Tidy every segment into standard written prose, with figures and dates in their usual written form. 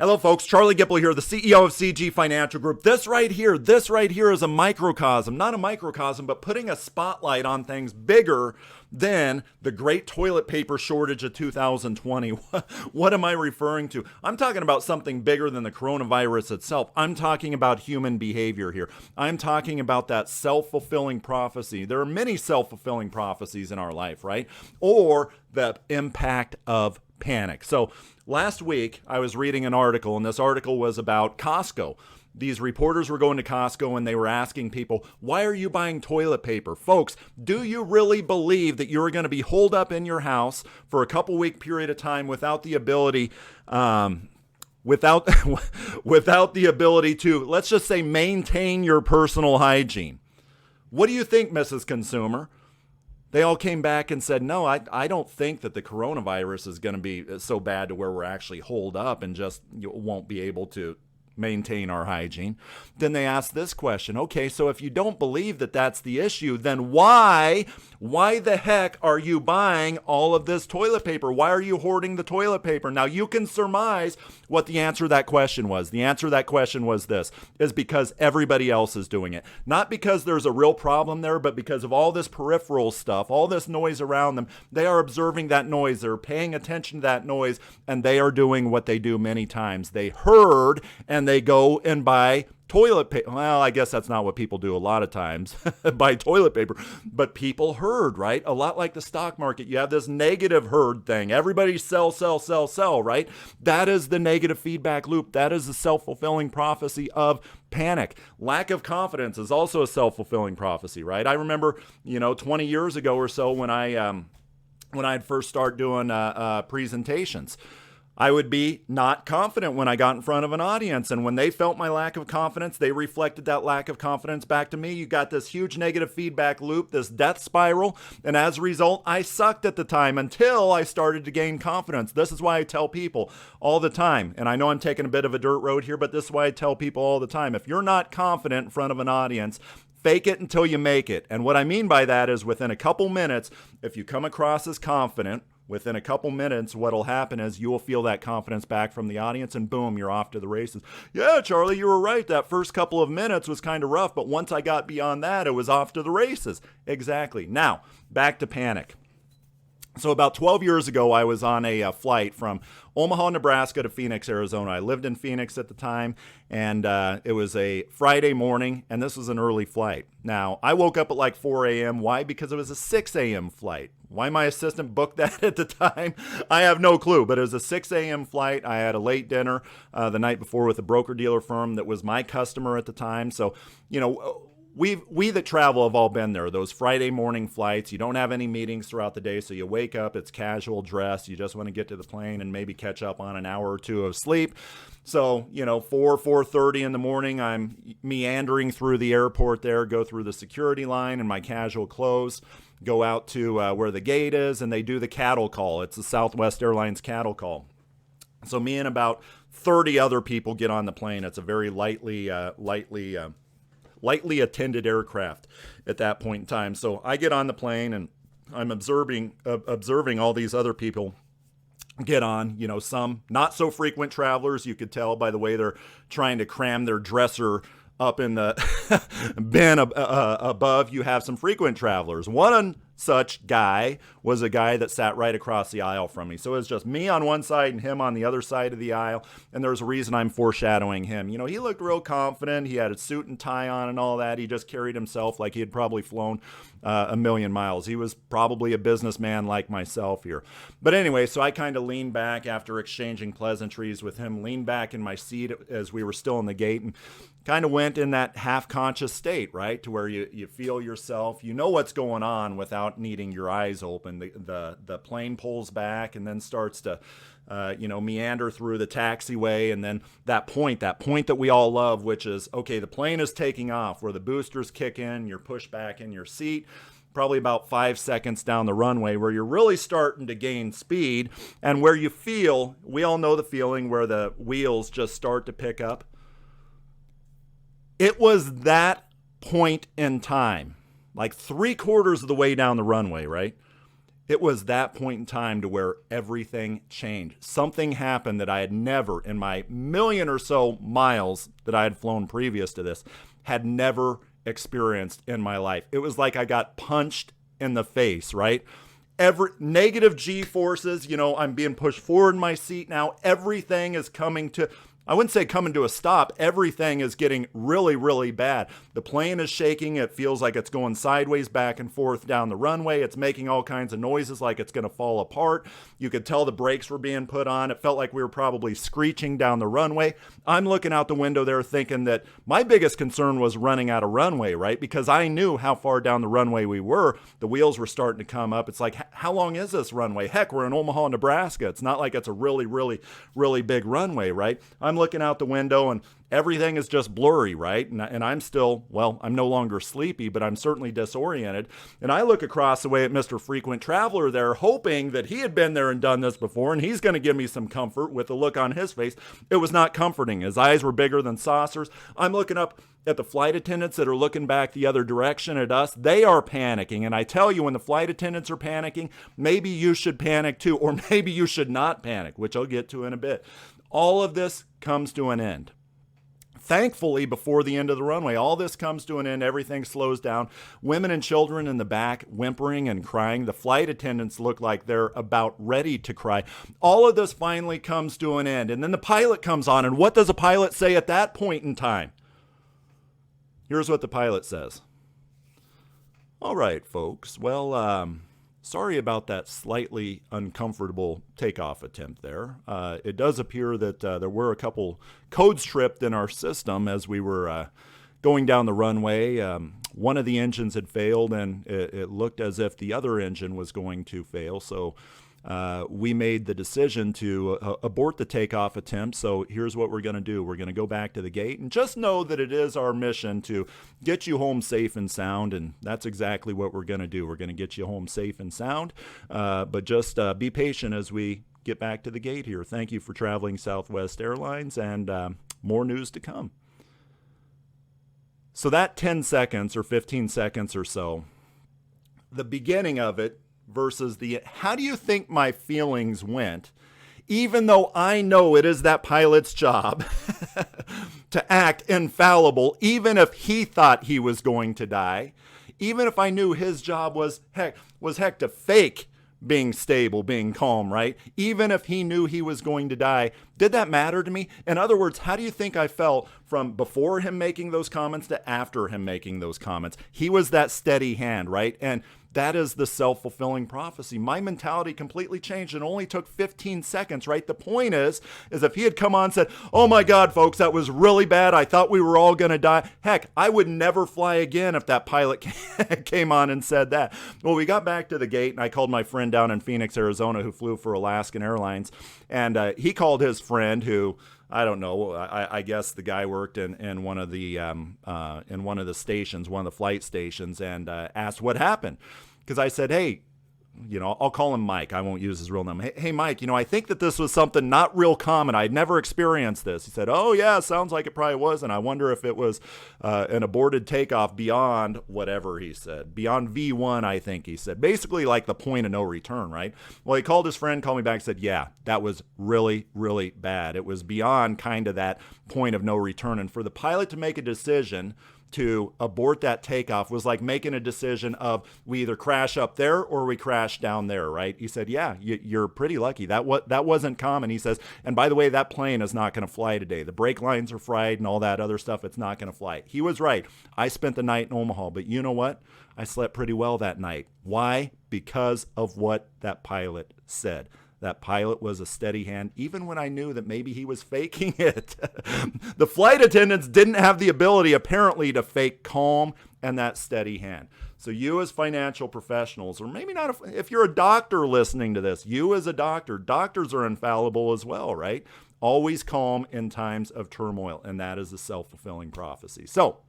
Hello, folks. Charlie Gipple here, the CEO of CG Financial Group. This right here is a microcosm, not a microcosm, but putting a spotlight on things bigger than the great toilet paper shortage of 2020. What am I referring to? I'm talking about something bigger than the coronavirus itself. I'm talking about human behavior here. I'm talking about that self-fulfilling prophecy. There are many self-fulfilling prophecies in our life, right? Or the impact of panic. So last week, I was reading an article, and this article was about Costco. These reporters were going to Costco and they were asking people, why are you buying toilet paper? Folks, do you really believe that you're going to be holed up in your house for a couple week period of time without the ability, without the ability to, let's just say, maintain your personal hygiene? What do you think, Mrs. Consumer? They all came back and said, no, I don't think that the coronavirus is going to be so bad to where we're actually holed up and just won't be able to maintain our hygiene. Then they asked this question. Okay, so if you don't believe that that's the issue, then why the heck are you buying all of this toilet paper? Why are you hoarding the toilet paper? Now you can surmise what the answer to that question was. The answer to that question was this, is because everybody else is doing it. Not because there's a real problem there, but because of all this peripheral stuff, all this noise around them. They are observing that noise. They're paying attention to that noise, and they are doing what they do many times. They herd and they go and buy toilet paper. Well, I guess that's not what people do a lot of times, buy toilet paper, but people herd, right? A lot like the stock market. You have this negative herd thing. Everybody sell, right? That is the negative feedback loop. That is the self-fulfilling prophecy of panic. Lack of confidence is also a self-fulfilling prophecy, right? I remember, 20 years ago or so when I'd first start doing presentations, I would be not confident when I got in front of an audience. And when they felt my lack of confidence, they reflected that lack of confidence back to me. You got this huge negative feedback loop, this death spiral. And as a result, I sucked at the time until I started to gain confidence. This is why I tell people all the time, and I know I'm taking a bit of a dirt road here, but this is why I tell people all the time. If you're not confident in front of an audience, fake it until you make it. And what I mean by that is within a couple minutes, if you come across as confident, within a couple minutes, what'll happen is you will feel that confidence back from the audience, and boom, you're off to the races. Yeah, Charlie, you were right. That first couple of minutes was kind of rough, but once I got beyond that, it was off to the races. Exactly. Now, back to panic. So about 12 years ago, I was on a flight from Omaha, Nebraska to Phoenix, Arizona. I lived in Phoenix at the time, and it was a Friday morning, and this was an early flight. Now, I woke up at like 4 a.m. Why? Because it was a 6 a.m. flight. Why my assistant booked that at the time, I have no clue, but it was a 6 a.m. flight. I had a late dinner the night before with a broker-dealer firm that was my customer at the time. So, we that travel have all been there. Those Friday morning flights, you don't have any meetings throughout the day, so you wake up, it's casual dress, you just want to get to the plane and maybe catch up on an hour or two of sleep. So, 4:30 in the morning, I'm meandering through the airport there, go through the security line in my casual clothes, go out to where the gate is, and they do the cattle call. It's the Southwest Airlines cattle call. So me and about 30 other people get on the plane. It's a very lightly attended aircraft at that point in time. So I get on the plane and I'm observing all these other people get on, some not so frequent travelers. You could tell by the way they're trying to cram their dresser up in the bin above. You have some frequent travelers. One such guy was a guy that sat right across the aisle from me. So it was just me on one side and him on the other side of the aisle. And there's a reason I'm foreshadowing him. He looked real confident. He had a suit and tie on and all that. He just carried himself like he had probably flown a million miles. He was probably a businessman like myself here. But anyway, so I kind of leaned back after exchanging pleasantries with him, leaned back in my seat as we were still in the gate, and kind of went in that half-conscious state, right, to where you feel yourself, you know what's going on without needing your eyes open. The plane pulls back and then starts to meander through the taxiway, and then that point that we all love, which is, okay, the plane is taking off, where the boosters kick in, you're pushed back in your seat, probably about 5 seconds down the runway, where you're really starting to gain speed, and where you feel, we all know the feeling where the wheels just start to pick up. It was that point in time, like 3/4 of the way down the runway, right? It was that point in time to where everything changed. Something happened that I had never, in my million or so miles that I had flown previous to this, had never experienced in my life. It was like I got punched in the face, right? Every negative G forces, I'm being pushed forward in my seat now. Everything is coming to, I wouldn't say coming to a stop. Everything is getting really, really bad. The plane is shaking. It feels like it's going sideways back and forth down the runway. It's making all kinds of noises like it's going to fall apart. You could tell the brakes were being put on. It felt like we were probably screeching down the runway. I'm looking out the window there thinking that my biggest concern was running out of runway, right? Because I knew how far down the runway we were. The wheels were starting to come up. It's like, how long is this runway? Heck, we're in Omaha, Nebraska. It's not like it's a really, really, really big runway, right? I'm looking out the window and everything is just blurry, right? And I'm still, I'm no longer sleepy, but I'm certainly disoriented. And I look across the way at Mr. Frequent Traveler there, hoping that he had been there and done this before, and he's going to give me some comfort with the look on his face. It was not comforting. His eyes were bigger than saucers. I'm looking up at the flight attendants that are looking back the other direction at us. They are panicking. And I tell you, when the flight attendants are panicking, maybe you should panic too, or maybe you should not panic, which I'll get to in a bit. All of this comes to an end. Thankfully, before the end of the runway, all this comes to an end. Everything slows down. Women and children in the back whimpering and crying. The flight attendants look like they're about ready to cry. All of this finally comes to an end. And then the pilot comes on. And what does a pilot say at that point in time? Here's what the pilot says. All right, folks. Well, sorry about that slightly uncomfortable takeoff attempt there. It does appear that there were a couple codes tripped in our system as we were going down the runway. One of the engines had failed, and it looked as if the other engine was going to fail. So we made the decision to abort the takeoff attempt. So here's what we're going to do. We're going to go back to the gate, and just know that it is our mission to get you home safe and sound, and that's exactly what we're going to do. We're going to get you home safe and sound, but just be patient as we get back to the gate here. Thank you for traveling Southwest Airlines, and more news to come. So that 10 seconds or 15 seconds or so, the beginning of it versus the, how do you think my feelings went? Even though I know it is that pilot's job to act infallible, even if he thought he was going to die, even if I knew his job was heck to fake being stable, being calm, right? Even if he knew he was going to die, did that matter to me? In other words, how do you think I felt from before him making those comments to after him making those comments? He was that steady hand, right? And that is the self-fulfilling prophecy. My mentality completely changed. It only took 15 seconds, right? The point is if he had come on and said, oh my God, folks, that was really bad. I thought we were all going to die. Heck, I would never fly again if that pilot came on and said that. Well, we got back to the gate, and I called my friend down in Phoenix, Arizona, who flew for Alaskan Airlines. And he called his friend who, I don't know. I guess the guy worked in one of the stations, one of the flight stations, and asked what happened. Because I said, hey, I'll call him Mike. I won't use his real name. Hey, Mike, I think that this was something not real common. I'd never experienced this. He said, oh, yeah, sounds like it probably was. And I wonder if it was an aborted takeoff beyond whatever he said. Beyond V1, I think he said. Basically like the point of no return, right? Well, he called his friend, called me back, and said, yeah, that was really, really bad. It was beyond kind of that point of no return. And for the pilot to make a decision to abort that takeoff was like making a decision of we either crash up there or we crash down there, right? He said, yeah, you're pretty lucky. That wasn't common. He says, and by the way, that plane is not going to fly today. The brake lines are fried and all that other stuff. It's not going to fly. He was right. I spent the night in Omaha, but you know what? I slept pretty well that night. Why? Because of what that pilot said. That pilot was a steady hand, even when I knew that maybe he was faking it. The flight attendants didn't have the ability, apparently, to fake calm and that steady hand. So you as financial professionals, or maybe not if you're a doctor listening to this, you as a doctor, doctors are infallible as well, right? Always calm in times of turmoil, and that is a self-fulfilling prophecy. So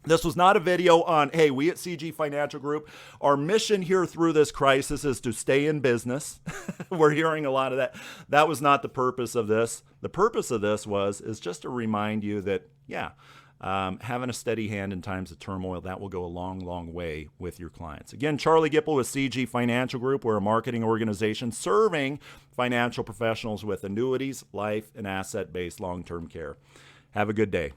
this was not a video on, hey, we at CG Financial Group, our mission here through this crisis is to stay in business. We're hearing a lot of that. That was not the purpose of this. The purpose of this is just to remind you that, yeah, having a steady hand in times of turmoil, that will go a long, long way with your clients. Again, Charlie Gipple with CG Financial Group. We're a marketing organization serving financial professionals with annuities, life, and asset-based long-term care. Have a good day.